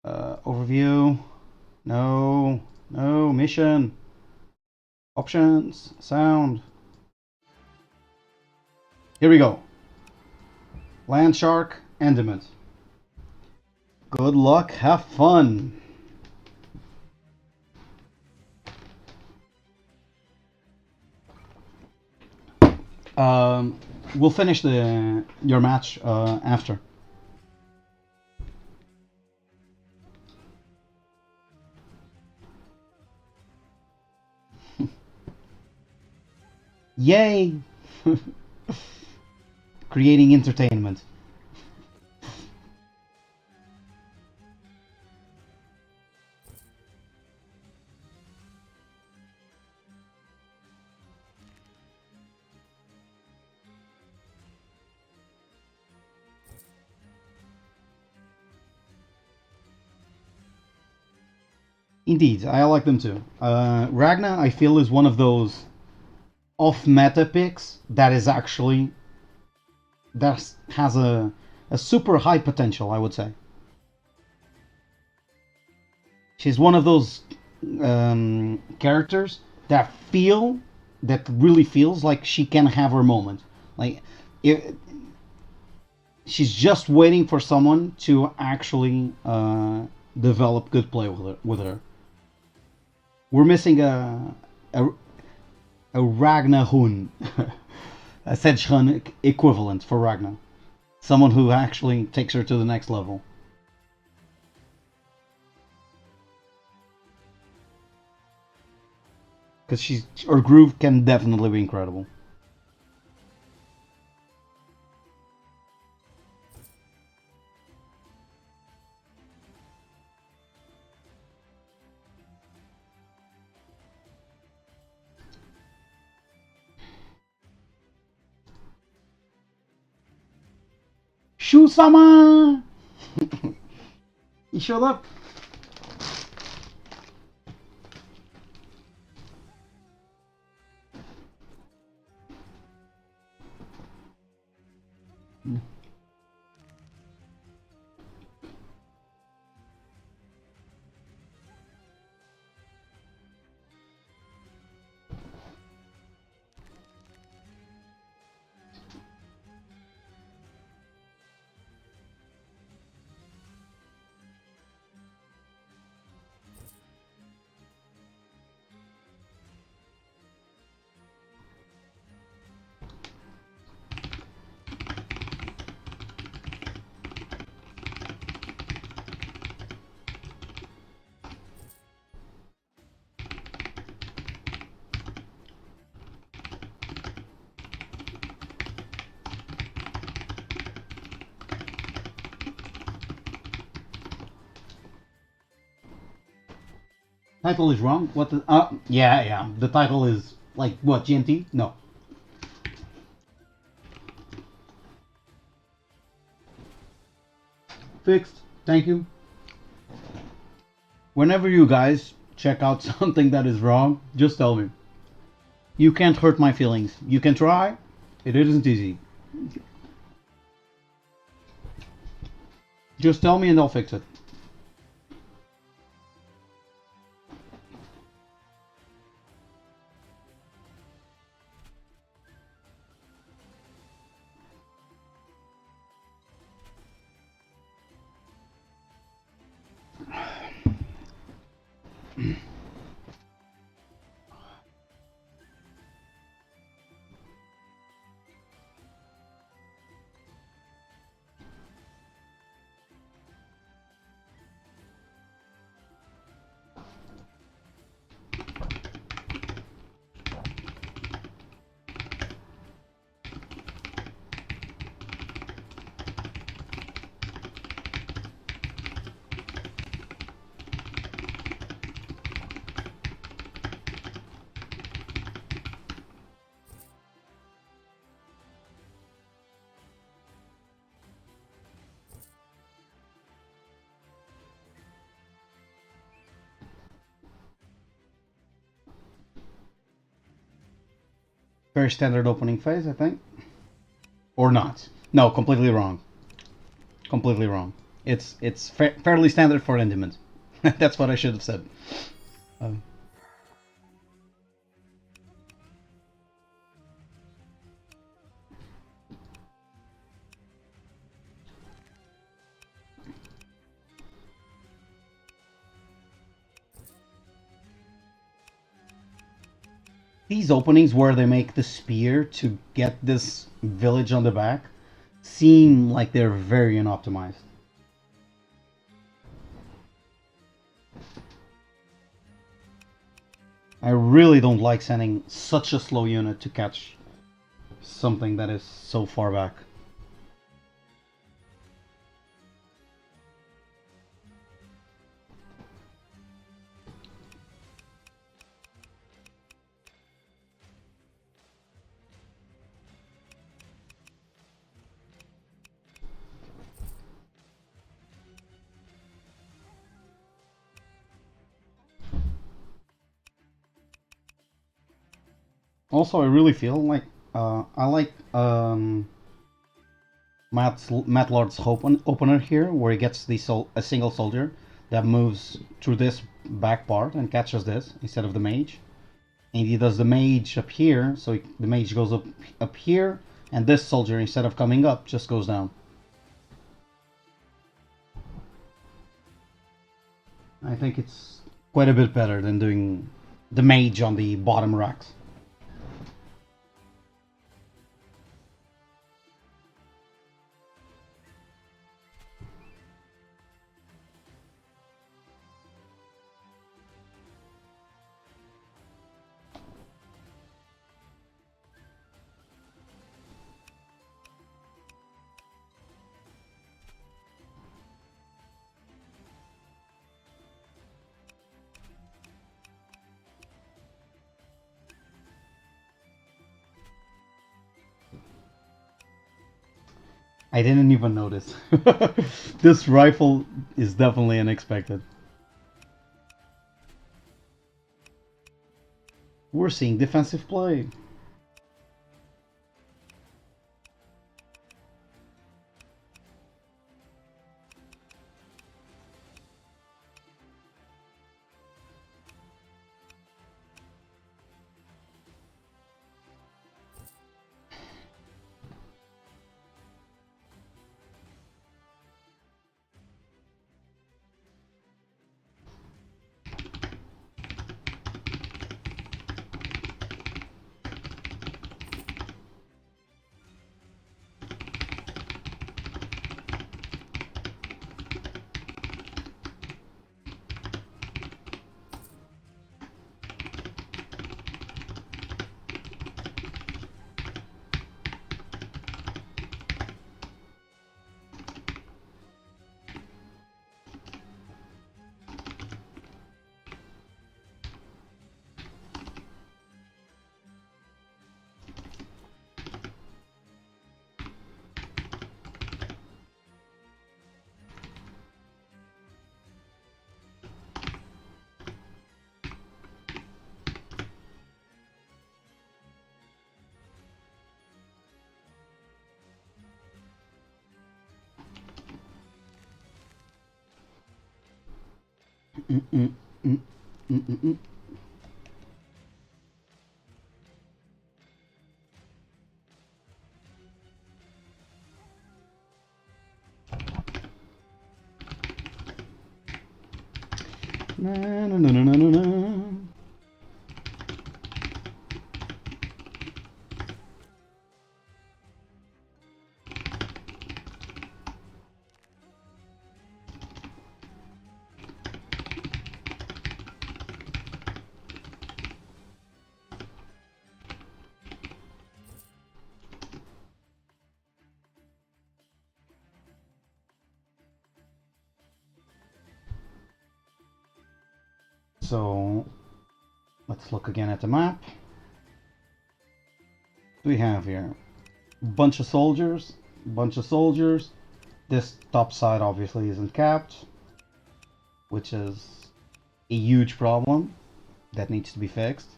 Overview. No. No. Mission. Options. Sound. Here we go. Landshark. Endiment. Good luck. Have fun. We'll finish your match after. Yay! Creating entertainment. Indeed, I like them too. Ragna, I feel, is one of those off-meta picks that is actually that has a super high potential, I would say. She's one of those characters that really feels like she can have her moment. Like, she's just waiting for someone to actually develop good play with her. We're missing a Ragna Hun, a Sedghan equivalent for Ragna. Someone who actually takes her to the next level. Because her groove can definitely be incredible. Shu-sama! He showed up. Title is wrong. What the? Yeah. The title is like what? GMT? No. Fixed. Thank you. Whenever you guys check out something that is wrong, just tell me. You can't hurt my feelings. You can try. It isn't easy. Just tell me and I'll fix it. Very standard opening phase, I think. Or not. No, completely wrong. Completely wrong. It's fairly standard for Endiment. That's what I should have said. Um, these openings where they make the spear to get this village on the back seem like they're very unoptimized. I really don't like sending such a slow unit to catch something that is so far back. Also, I really feel like I like Matt Lord's opener here, where he gets a single soldier that moves through this back part and catches this instead of the mage. And he does the mage up here, so the mage goes up here, and this soldier, instead of coming up, just goes down. I think it's quite a bit better than doing the mage on the bottom racks. I didn't even notice. This rifle is definitely unexpected. We're seeing defensive play. Mm -mm -mm -mm -mm -mm. Na, na, na, na, na, na. So let's look again at the map. We have here bunch of soldiers, bunch of soldiers. This top side obviously isn't capped, which is a huge problem that needs to be fixed.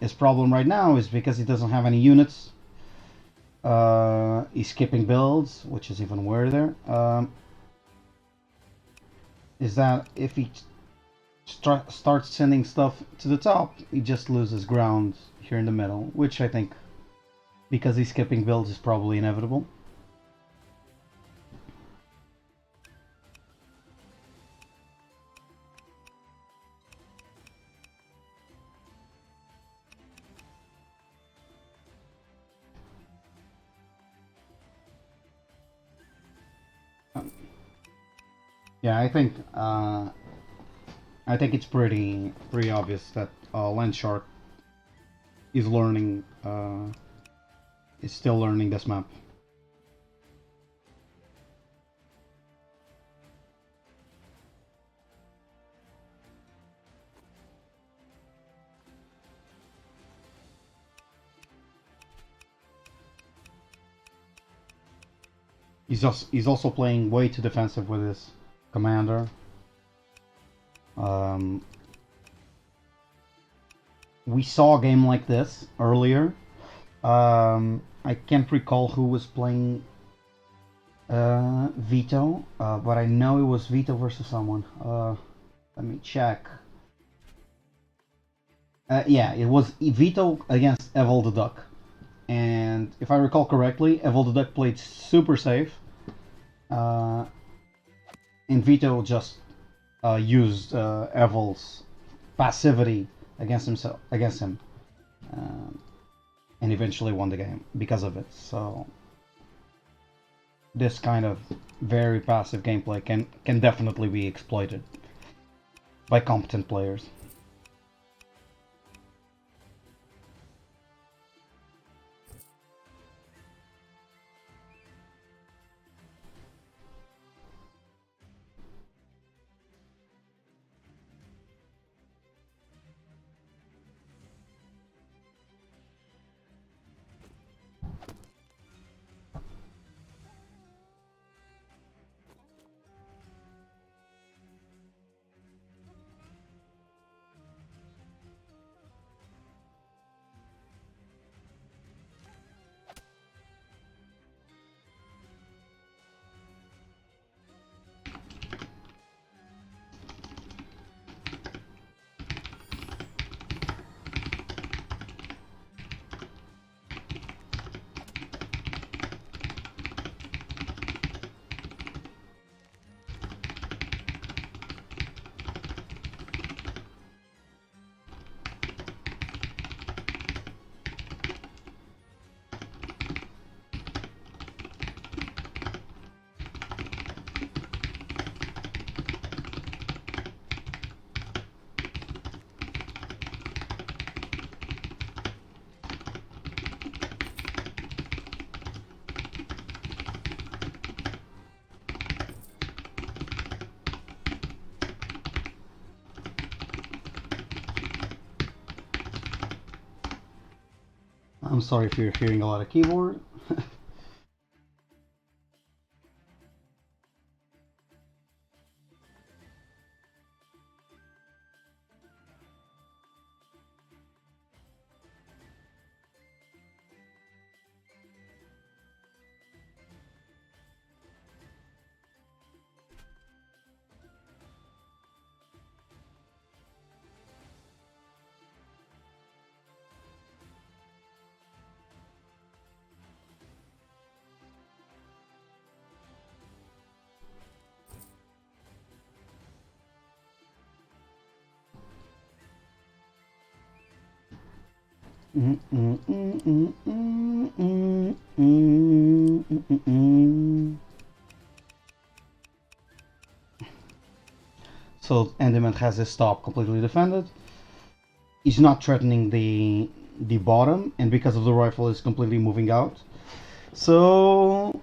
His problem right now is because he doesn't have any units. He's skipping builds, which is even weirder. is that if he starts sending stuff to the top, he just loses ground here in the middle, which I think, because he's skipping builds, is probably inevitable. Yeah, I think it's pretty obvious that Landshark is learning, is still learning this map. He's also playing way too defensive with his commander. We saw a game like this earlier. I can't recall who was playing Vito, but I know it was Vito versus someone. Let me check. Yeah, it was Vito against Evil the Duck. And if I recall correctly, Evil the Duck played super safe. And Vito just used Evil's passivity against him, and eventually won the game because of it. So this kind of very passive gameplay can definitely be exploited by competent players. I'm sorry if you're hearing a lot of keyboard. So Endiment has his top completely defended. He's not threatening the bottom, and because of the rifle, is completely moving out. So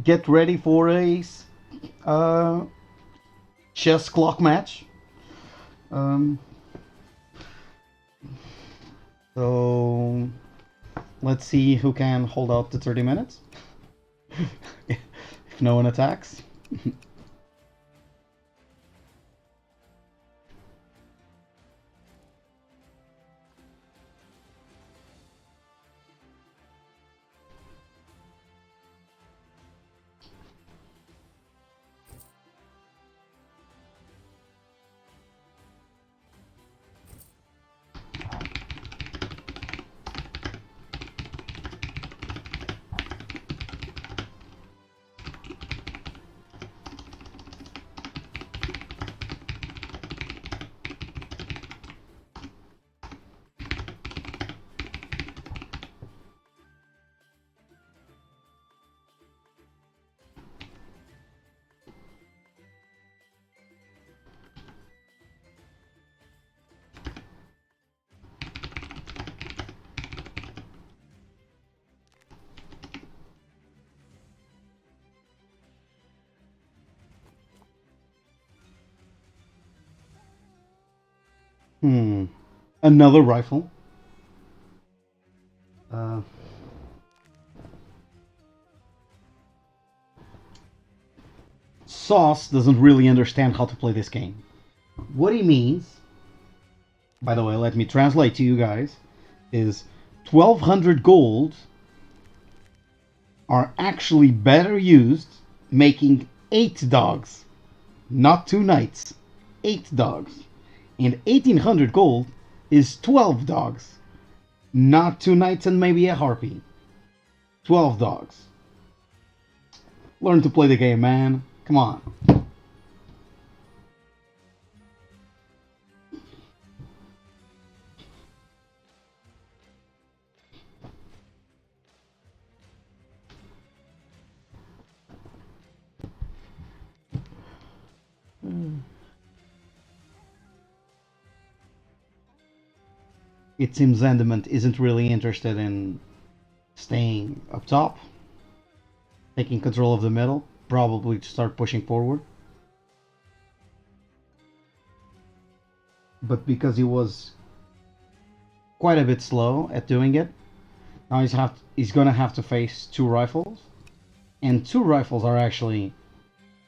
get ready for a uh, chess clock match. Um, so let's see who can hold out the 30 minutes if no one attacks. Hmm. Another rifle. Uh, Sauce doesn't really understand how to play this game. What he means, by the way, let me translate to you guys, is 1200 gold are actually better used making 8 dogs, not 2 knights. 8 dogs. And 1800 gold is 12 dogs, not 2 knights and maybe a harpy. 12 dogs. Learn to play the game, man. Come on. It seems Endiment isn't really interested in staying up top, taking control of the middle, probably to start pushing forward. But because he was quite a bit slow at doing it, now he's gonna have to face 2 rifles, and 2 rifles are actually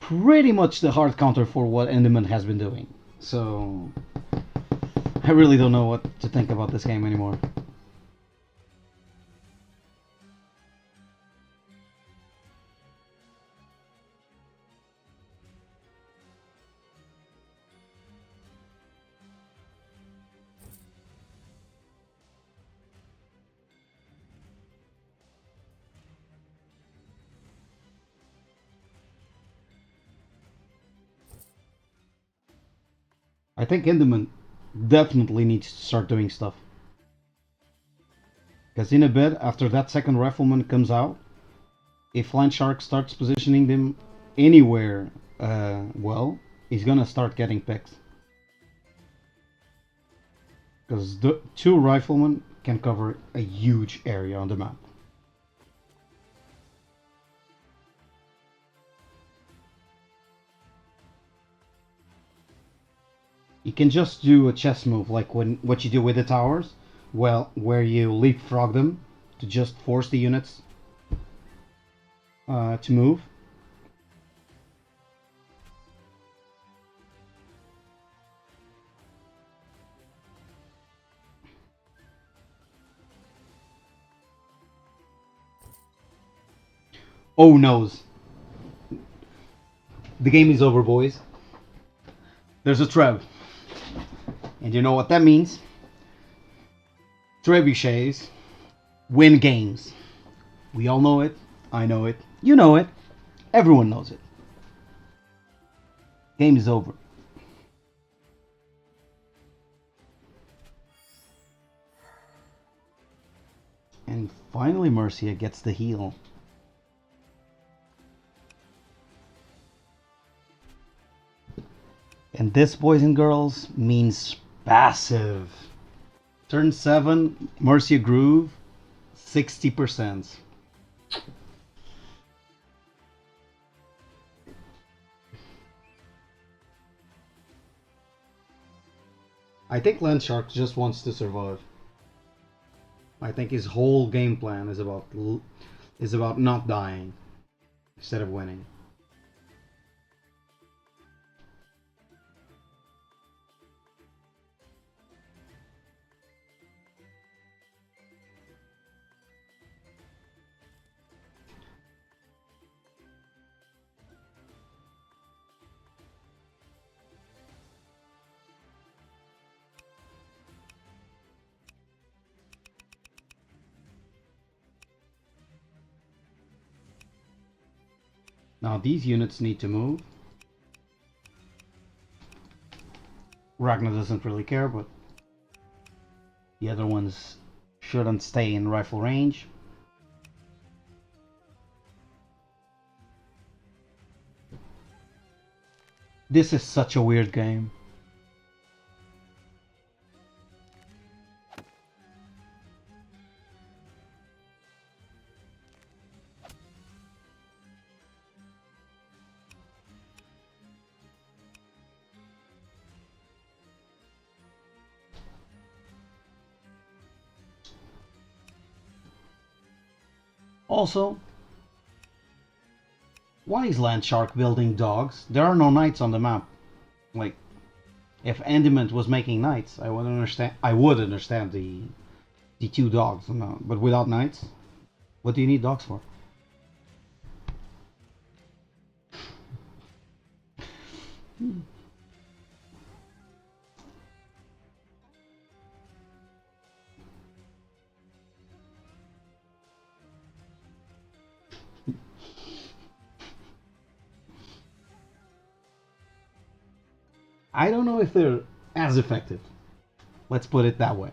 pretty much the hard counter for what Endiment has been doing. So I really don't know what to think about this game anymore. I think Endiment definitely needs to start doing stuff. Because in a bit, after that second rifleman comes out, if Landshark starts positioning them anywhere well, he's gonna start getting picks. Because the 2 riflemen can cover a huge area on the map. You can just do a chess move like what you do with the towers, well, where you leapfrog them to just force the units to move. Oh noes. The game is over, boys. There's a treb. And you know what that means? Trebuchets win games. We all know it. I know it. You know it. Everyone knows it. Game is over. And finally Mercia gets the heal. And this, boys and girls, means passive. Turn 7, Mercia Groove, 60%. I think Landshark just wants to survive. I think his whole game plan is about not dying instead of winning. Now these units need to move. Ragna doesn't really care, but the other ones shouldn't stay in rifle range. This is such a weird game. Also, why is Landshark building dogs? There are no knights on the map. Like, if Endiment was making knights, I would understand. I would understand the two dogs, no, but without knights, what do you need dogs for? I don't know if they're as effective. Let's put it that way.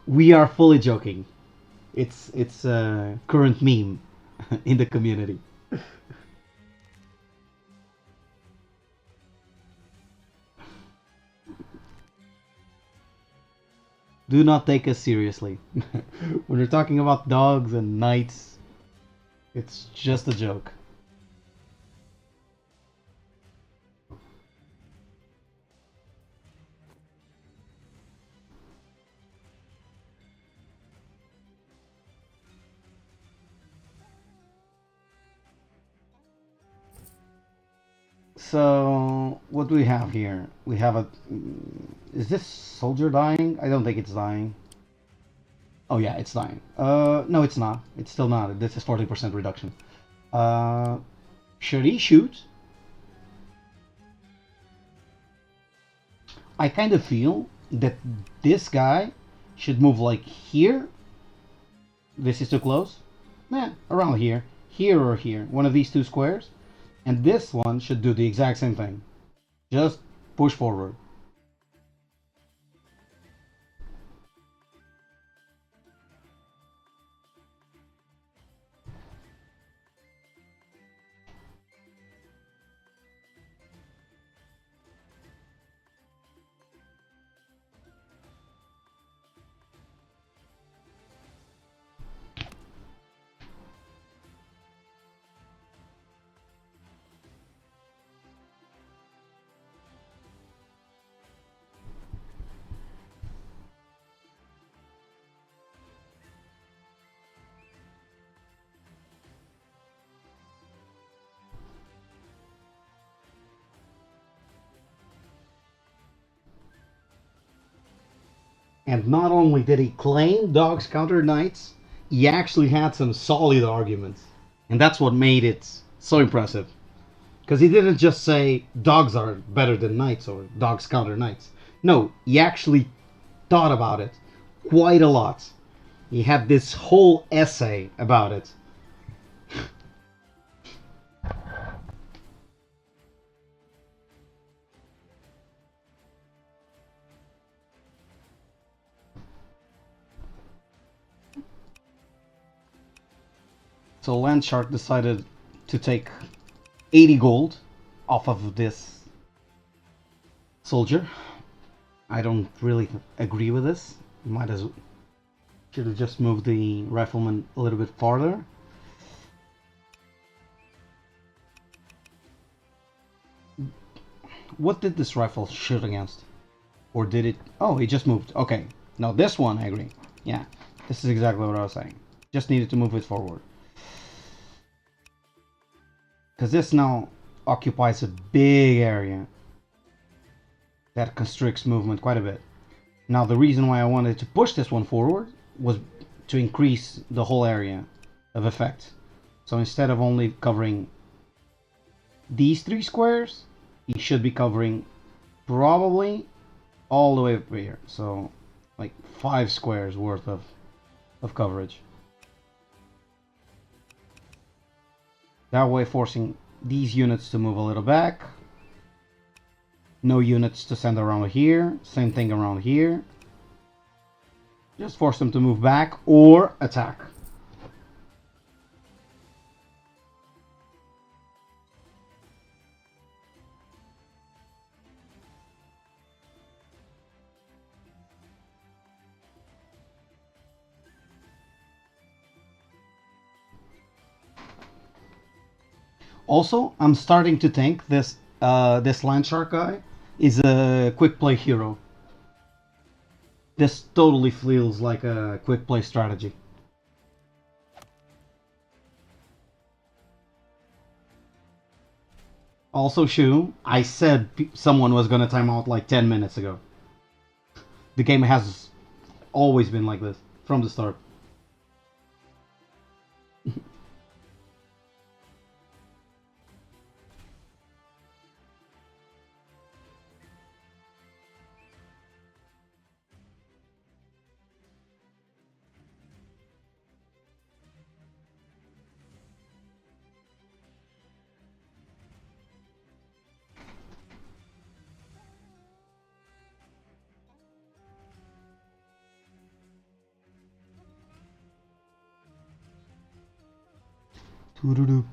We are fully joking. It's a current meme in the community. Do not take us seriously. When we're talking about dogs and knights, it's just a joke. So, what do we have here? We have a... Is this soldier dying? I don't think it's dying. Oh yeah, it's dying. No, it's not. It's still not. This is 40% reduction. Uh, should he shoot? I kind of feel that this guy should move like here. This is too close. Nah, around here. Here or here. One of these two squares. And this one should do the exact same thing. Just push forward. And not only did he claim dogs counter knights, he actually had some solid arguments. And that's what made it so impressive. Because he didn't just say dogs are better than knights or dogs counter knights. No, he actually thought about it quite a lot. He had this whole essay about it. So Landshark decided to take 80 gold off of this soldier. I don't really agree with this. Might as should have just moved the rifleman a little bit farther. What did this rifle shoot against? Or did it... Oh, it just moved. Okay. No, this one, I agree. Yeah, this is exactly what I was saying. Just needed to move it forward. Because this now occupies a big area that constricts movement quite a bit. Now, the reason why I wanted to push this one forward was to increase the whole area of effect. So instead of only covering these 3 squares, he should be covering probably all the way up here. So like 5 squares worth of coverage. That way forcing these units to move a little back. No units to send around here. Same thing around here. Just force them to move back or attack. Also, I'm starting to think this Landshark guy is a quick play hero. This totally feels like a quick play strategy. Also, Shu, I said someone was gonna time out like 10 minutes ago. The game has always been like this from the start.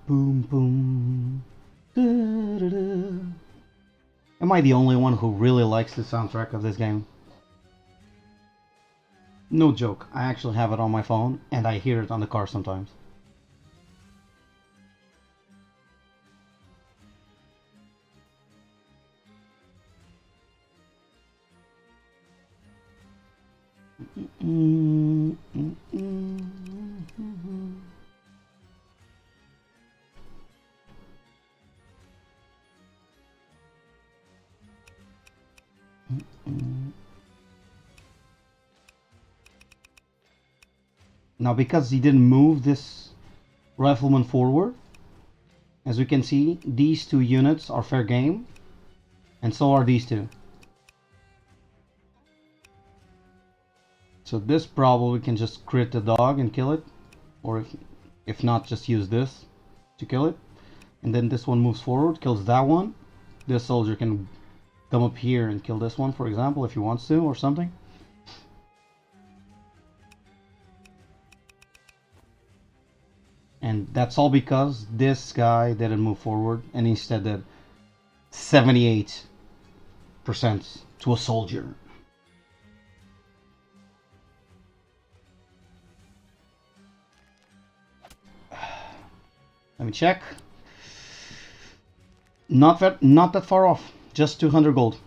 Boom boom. Am I the only one who really likes the soundtrack of this game? No joke, I actually have it on my phone and I hear it on the car sometimes. Now, because he didn't move this rifleman forward, as we can see, these two units are fair game, and so are these two. So this probably can just crit the dog and kill it, or if not, just use this to kill it. And then this one moves forward, kills that one. This soldier can come up here and kill this one, for example, if he wants to, or something. And that's all because this guy didn't move forward and instead did 78% to a soldier. Let me check. Not that far off. Just 200 gold.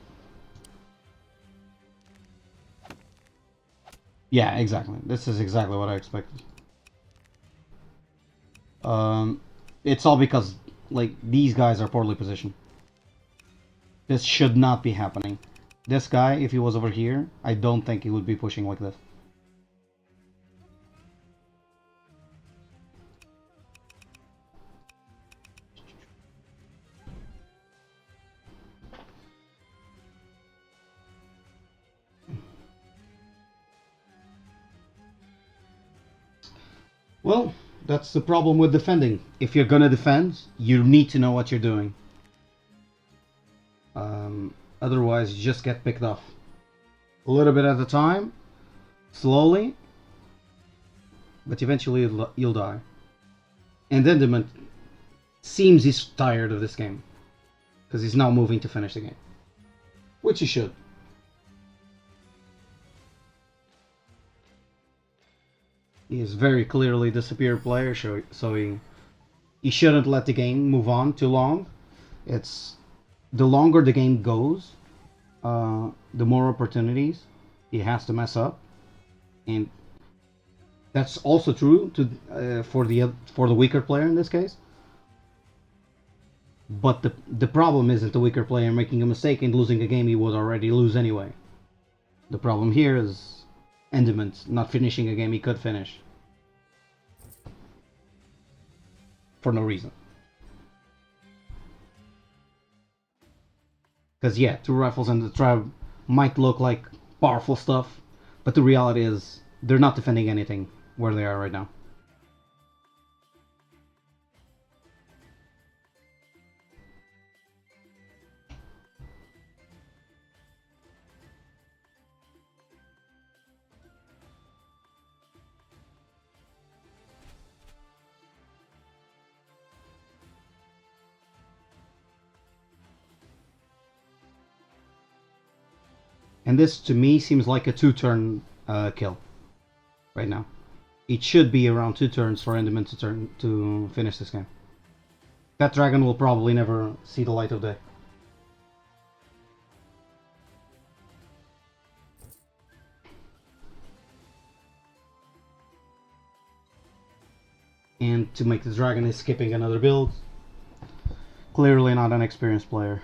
Yeah, exactly. This is exactly what I expected. It's all because, like, these guys are poorly positioned. This should not be happening. This guy, if he was over here, I don't think he would be pushing like this. Well, that's the problem with defending. If you're gonna defend, you need to know what you're doing. Otherwise, you just get picked off. A little bit at a time, slowly, but eventually you'll die. And Endiment seems he's tired of this game, because he's now moving to finish the game. Which he should. He is very clearly the superior player, so he shouldn't let the game move on too long. It's the longer the game goes, the more opportunities he has to mess up, and that's also true to for the weaker player in this case. But the problem isn't the weaker player making a mistake and losing a game he would already lose anyway. The problem here is Endiment not finishing a game he could finish for no reason. Because yeah, two rifles and the tribe might look like powerful stuff, but the reality is they're not defending anything where they are right now. And this to me seems like a two-turn kill right now. It should be around 2 turns for Endiment to finish this game. That dragon will probably never see the light of day. And to make the dragon is skipping another build. Clearly not an experienced player.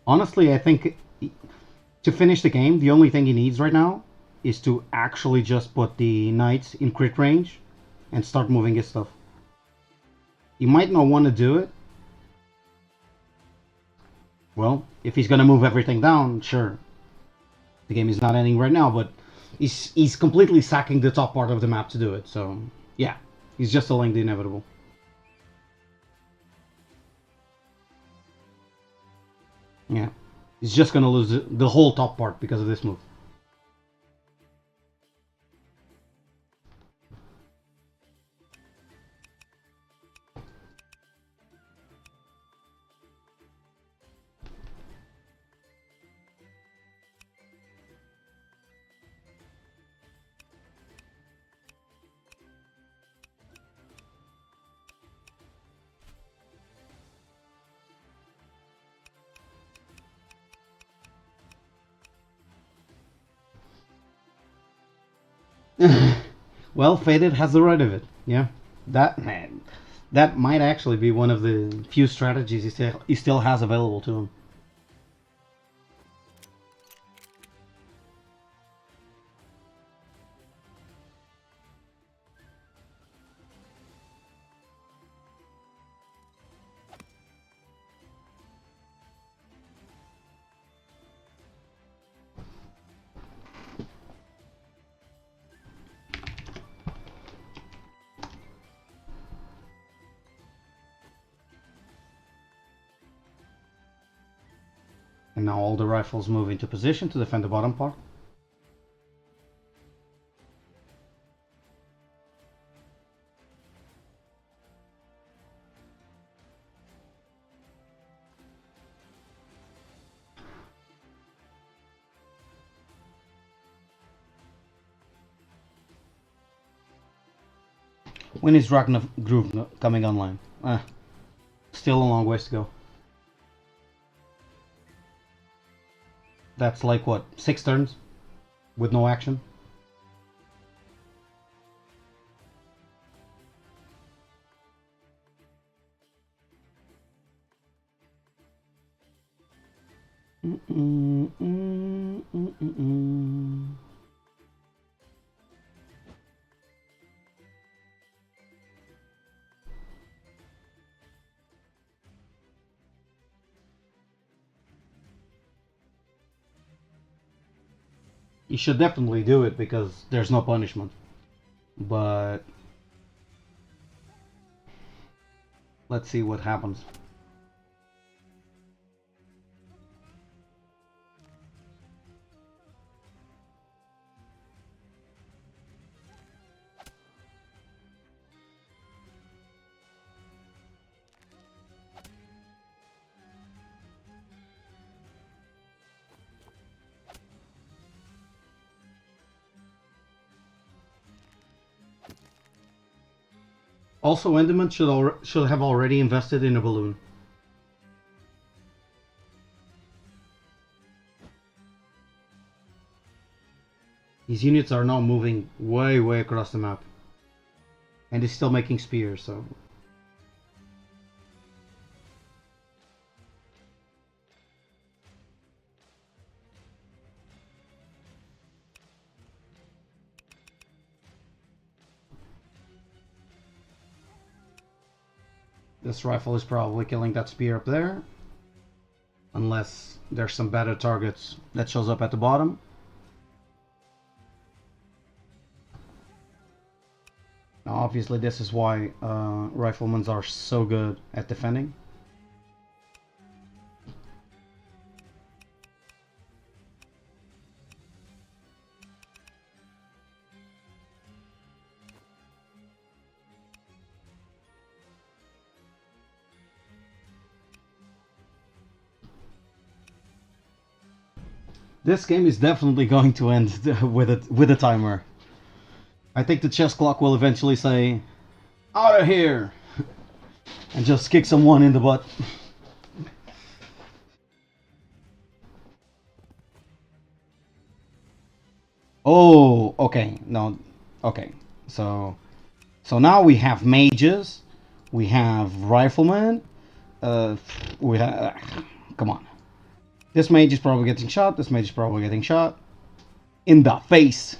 Honestly, I think to finish the game, the only thing he needs right now is to actually just put the knights in crit range and start moving his stuff. He might not want to do it. Well, if he's gonna move everything down, sure. The game is not ending right now, but he's completely sacking the top part of the map to do it. So yeah, he's just delaying the inevitable. Yeah, he's just gonna lose the whole top part because of this move. Well, Faded has the right of it. Yeah, that man, that might actually be one of the few strategies he still has available to him. And now all the rifles move into position to defend the bottom part. When is Ragna Groove coming online? Still a long ways to go. That's like what, 6 turns with no action? You should definitely do it because there's no punishment. But let's see what happens. Also, Endiment should have already invested in a balloon. These units are now moving way across the map. And he's still making spears, so... This rifle is probably killing that spear up there. Unless there's some better targets that shows up at the bottom. Now obviously this is why riflemen are so good at defending. This game is definitely going to end with a timer. I think the chess clock will eventually say, out of here! And just kick someone in the butt. Oh, okay. No, okay. So now we have mages, we have riflemen, uh, we have. Come on. This mage is probably getting shot. This mage is probably getting shot in the face.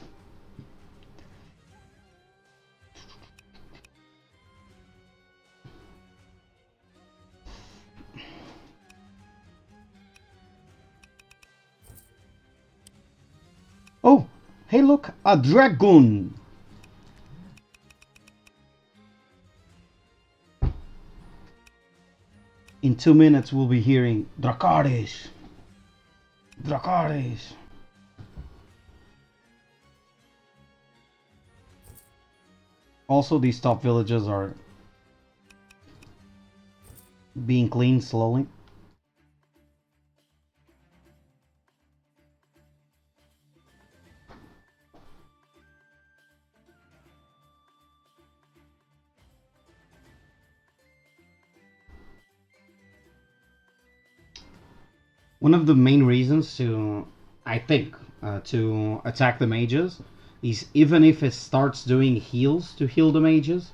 Oh, hey, look, a dragoon. In 2 minutes, we'll be hearing Dracarys. Dracarys. Also, these top villages are being cleaned slowly. One of the main reasons to, I think, to attack the mages is even if it starts doing heals to heal the mages,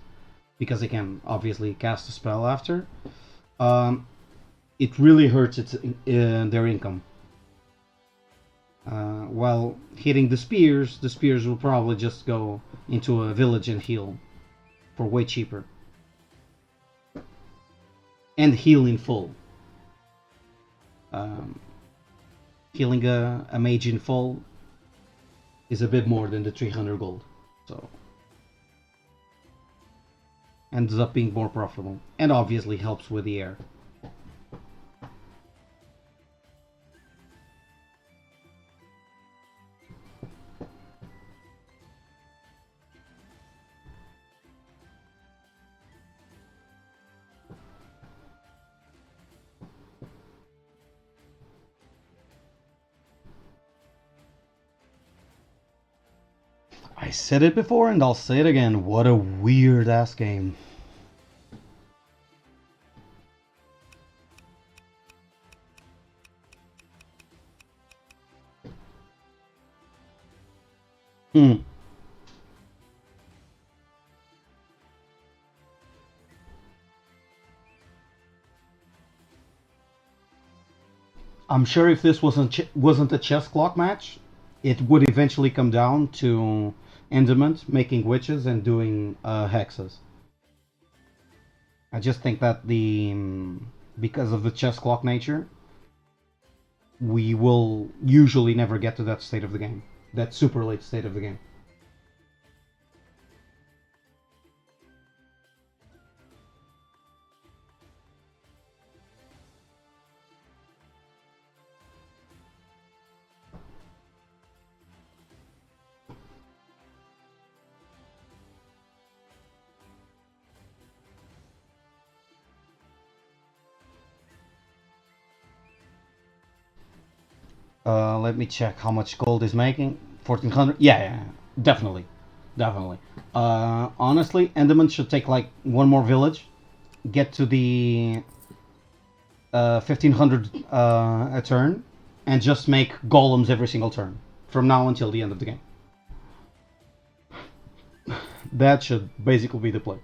because they can obviously cast a spell after, um, it really hurts their income. While hitting the spears will probably just go into a village and heal for way cheaper. And heal in full. Um, Healing a mage in full is a bit more than the 300 gold. So ends up being more profitable. And obviously helps with the air. I said it before and I'll say it again. What a weird ass game. Hmm. I'm sure if this wasn't a chess clock match, it would eventually come down to Endiment making witches and doing hexes. I just think that because of the chess clock nature, we will usually never get to that state of the game, that super late state of the game. Let me check how much gold is making. 1400. Yeah, definitely, definitely. Honestly, Enderman should take like one more village, get to the 1500 a turn, and just make golems every single turn from now until the end of the game. That should basically be the play.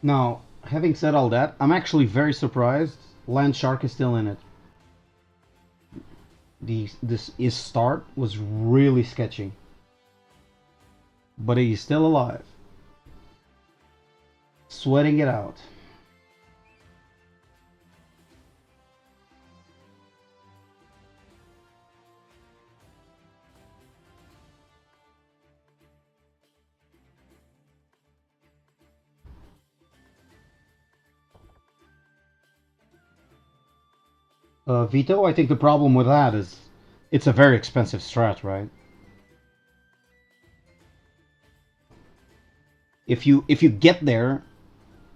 Now, having said all that, I'm actually very surprised Landshark is still in it. His start was really sketchy, but he's still alive, sweating it out. Vito, I think the problem with that is it's a very expensive strat, right? If you get there,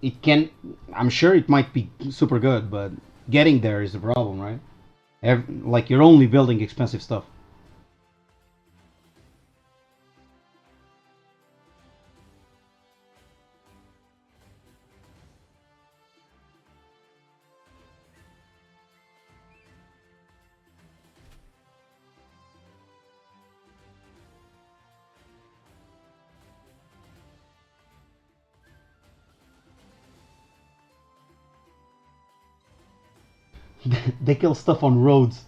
it can. I'm sure it might be super good, but getting there is the problem, right? Like you're only building expensive stuff. They kill stuff on roads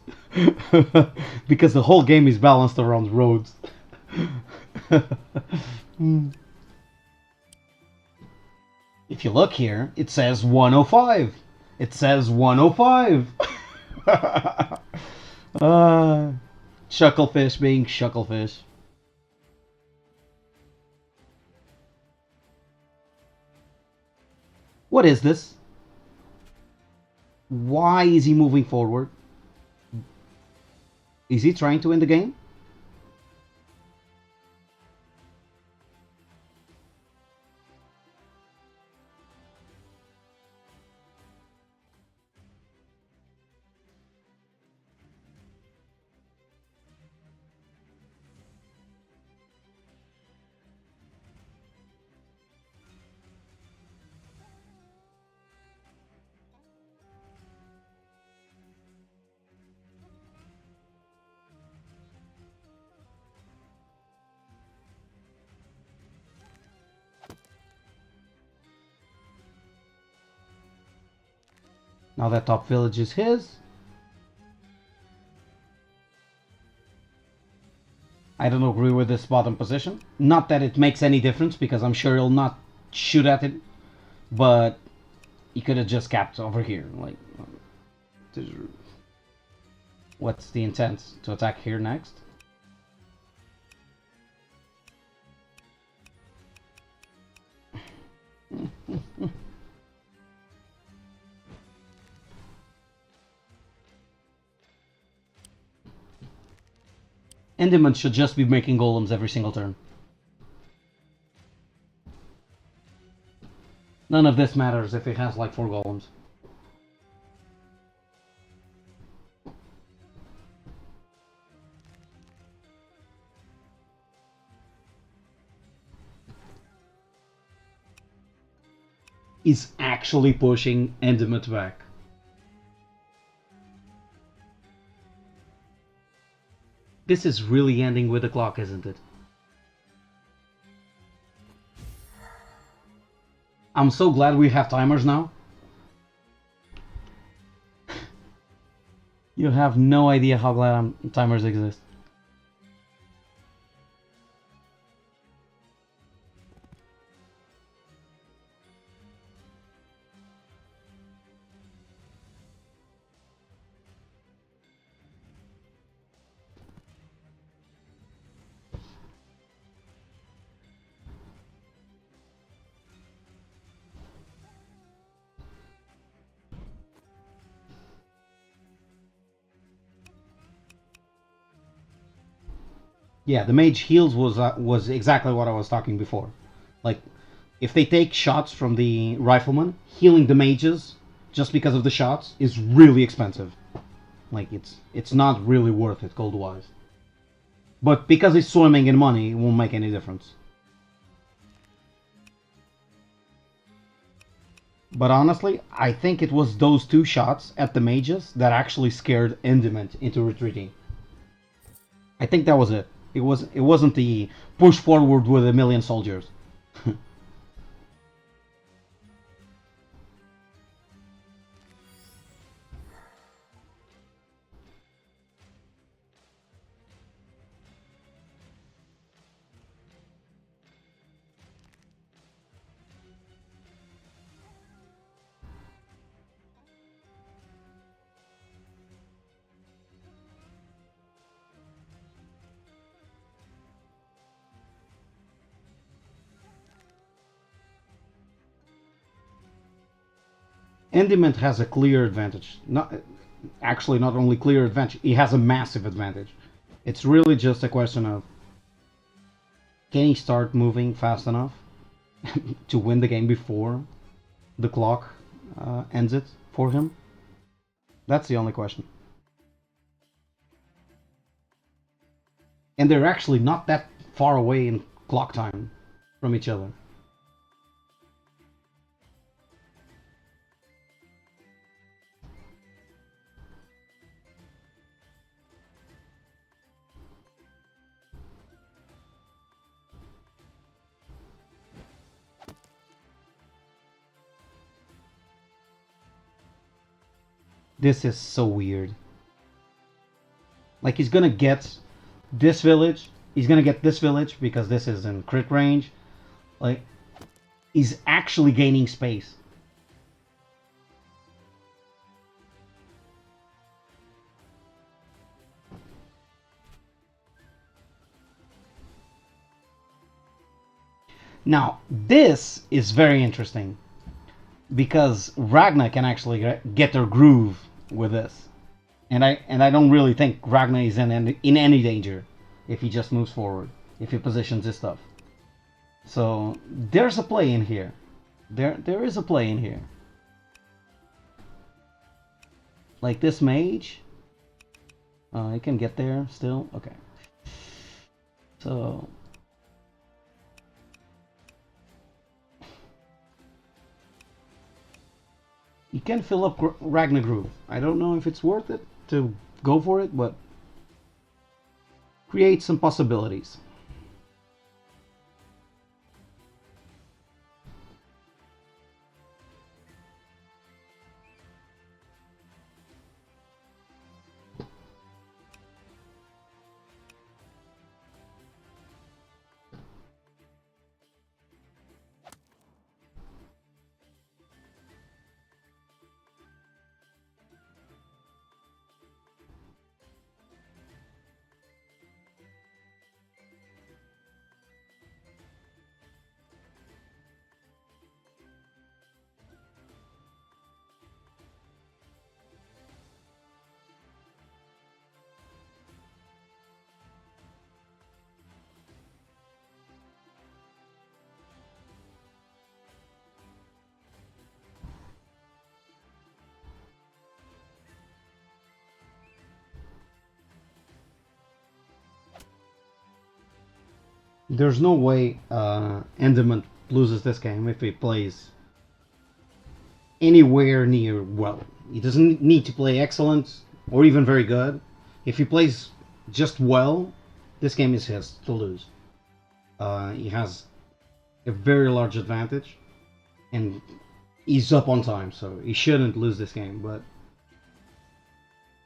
because the whole game is balanced around roads. If you look here, it says 105. It says 105. uh, Shucklefish being Shucklefish. What is this? Why is he moving forward? Is he trying to win the game? Now that top village is his. I don't agree with this bottom position. Not that it makes any difference because I'm sure he'll not shoot at it, but he could have just capped over here. Like, what's the intent? To attack here next? Endiment should just be making golems every single turn. None of this matters if he has like 4 golems. Is actually pushing Endiment back. This is really ending with the clock, isn't it? I'm so glad we have timers now. You have no idea how glad timers exist. Yeah, the mage heals was exactly what I was talking before. Like, if they take shots from the rifleman, healing the mages just because of the shots is really expensive. Like, it's not really worth it gold wise. But because he's swimming in money, it won't make any difference. But honestly, I think it was those 2 shots at the mages that actually scared Endiment into retreating. I think that was it. It wasn't the push forward with a million soldiers. Endiment has a clear advantage. Not actually not only clear advantage, he has a massive advantage. It's really just a question of, can he start moving fast enough to win the game before the clock ends it for him? That's the only question. And they're actually not that far away in clock time from each other. This is so weird. Like, he's gonna get this village. He's gonna get this village because this is in crit range. Like, he's actually gaining space. Now, this is very interesting because Ragna can actually get their groove with this. And I don't really think Ragna is in any danger if he just moves forward, if he positions his stuff. So there's a play in here. There is a play in here. Like this mage, he can get there still. Okay. So you can fill up Ragna Groove. I don't know if it's worth it to go for it, but create some possibilities. There's no way Endiment loses this game if he plays anywhere near well. He doesn't need to play excellent or even very good. If he plays just well, this game is his to lose. He has a very large advantage, and he's up on time, so he shouldn't lose this game. But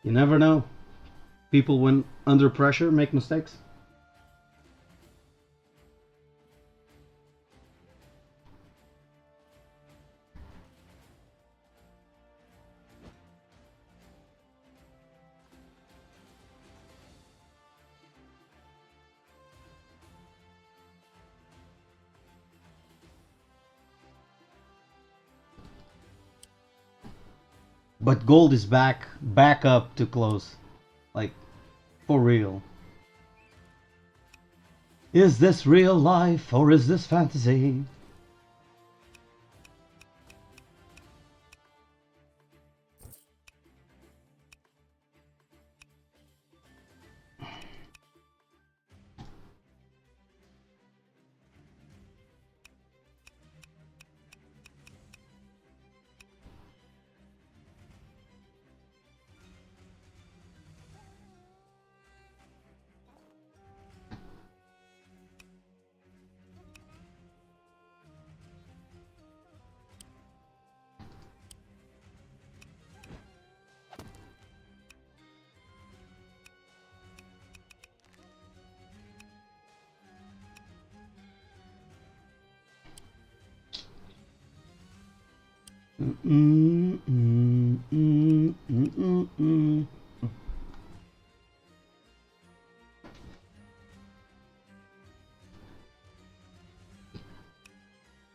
you never know. People, when under pressure, make mistakes. But gold is back up to close. Like, for real. Is this real life or is this fantasy?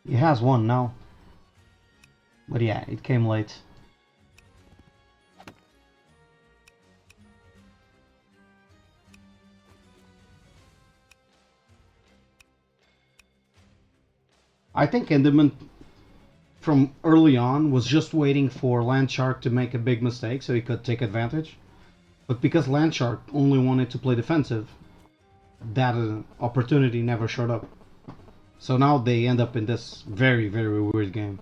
He has one now. But yeah, it came late. I think Endiment from early on was just waiting for Landshark to make a big mistake so he could take advantage. But because Landshark only wanted to play defensive, that opportunity never showed up. So now they end up in this very, very weird game.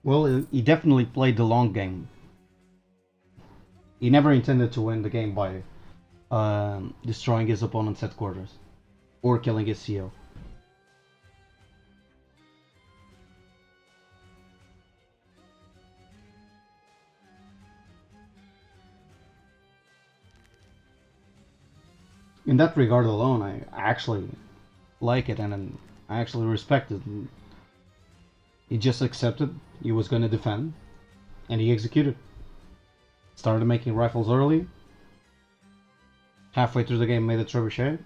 Well, he definitely played the long game. He never intended to win the game by destroying his opponent's headquarters or killing his CEO. In that regard alone, I actually like it and I actually respect it. He just accepted he was going to defend and he executed. Started making rifles early. Halfway through the game, made a trebuchet.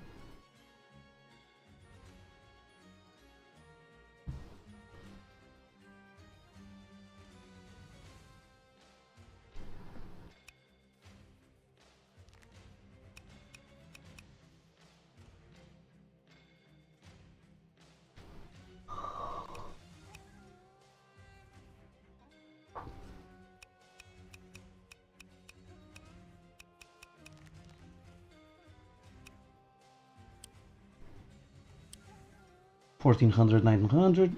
$1,400, $1,900.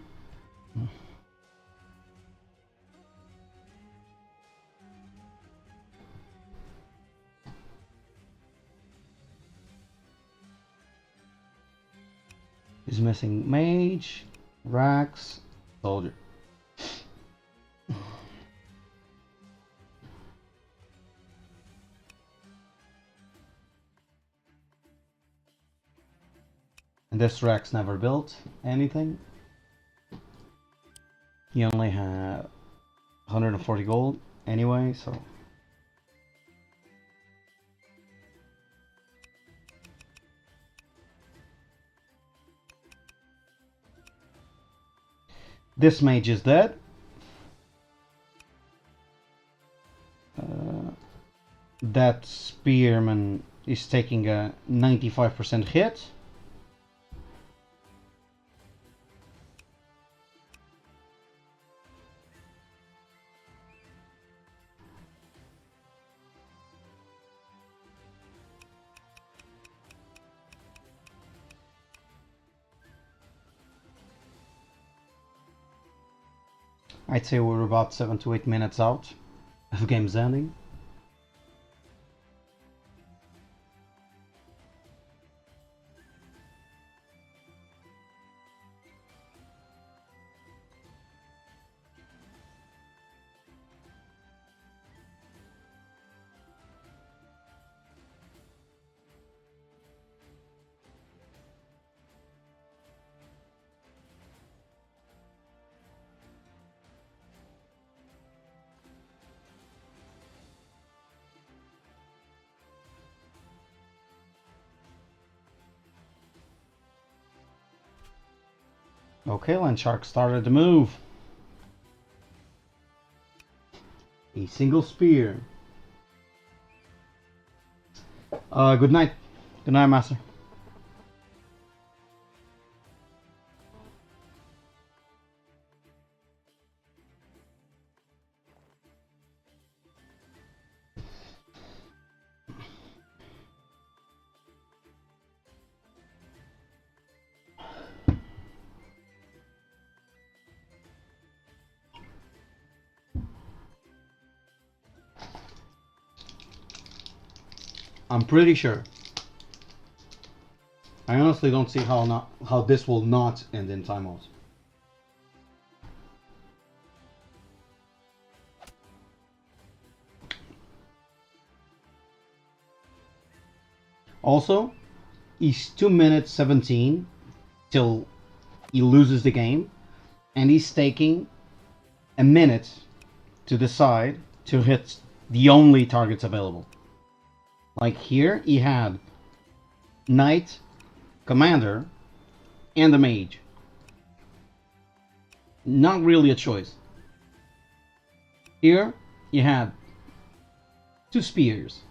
He's missing mage, Rax, soldier. And this Rax never built anything. He only had 140 gold anyway, so. This mage is dead. That spearman is taking a 95% hit. I'd say we're about 7 to 8 minutes out of game's ending. Okay, Landshark started to move. A single spear. Good night. Good night, Master. I'm pretty sure. I honestly don't see how this will not end in timeout. Also, he's 2 minutes 17 till he loses the game, and he's taking a minute to decide to hit the only targets available. Like here, he had Knight, Commander, and the Mage. Not really a choice. Here, you had 2 Spears.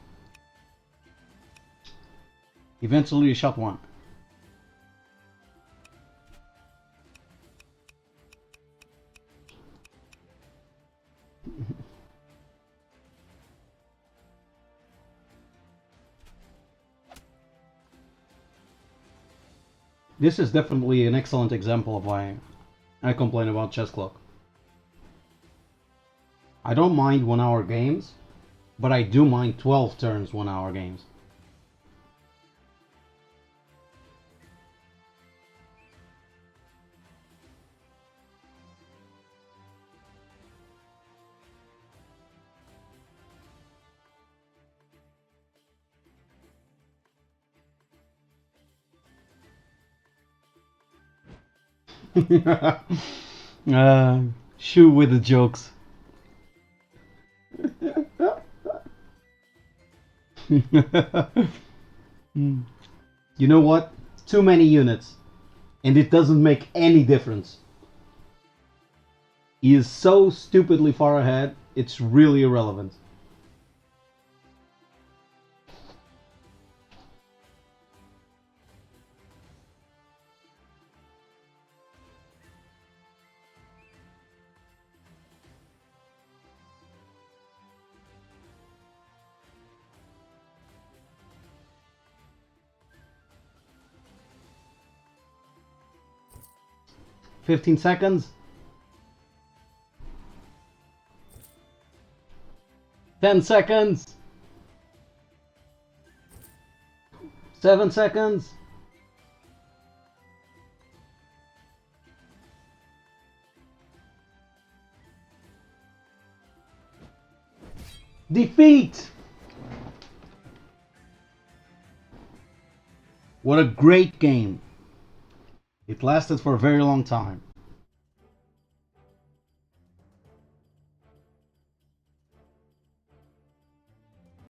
Eventually, you shot 1. This is definitely an excellent example of why I complain about chess clock. I don't mind 1 hour games, but I do mind 12 turns 1 hour games. Shoot with the jokes. You know what? Too many units, and it doesn't make any difference. He is so stupidly far ahead, it's really irrelevant. "15 seconds. 10 seconds. 7 seconds. Defeat! What a great game. It lasted for a very long time.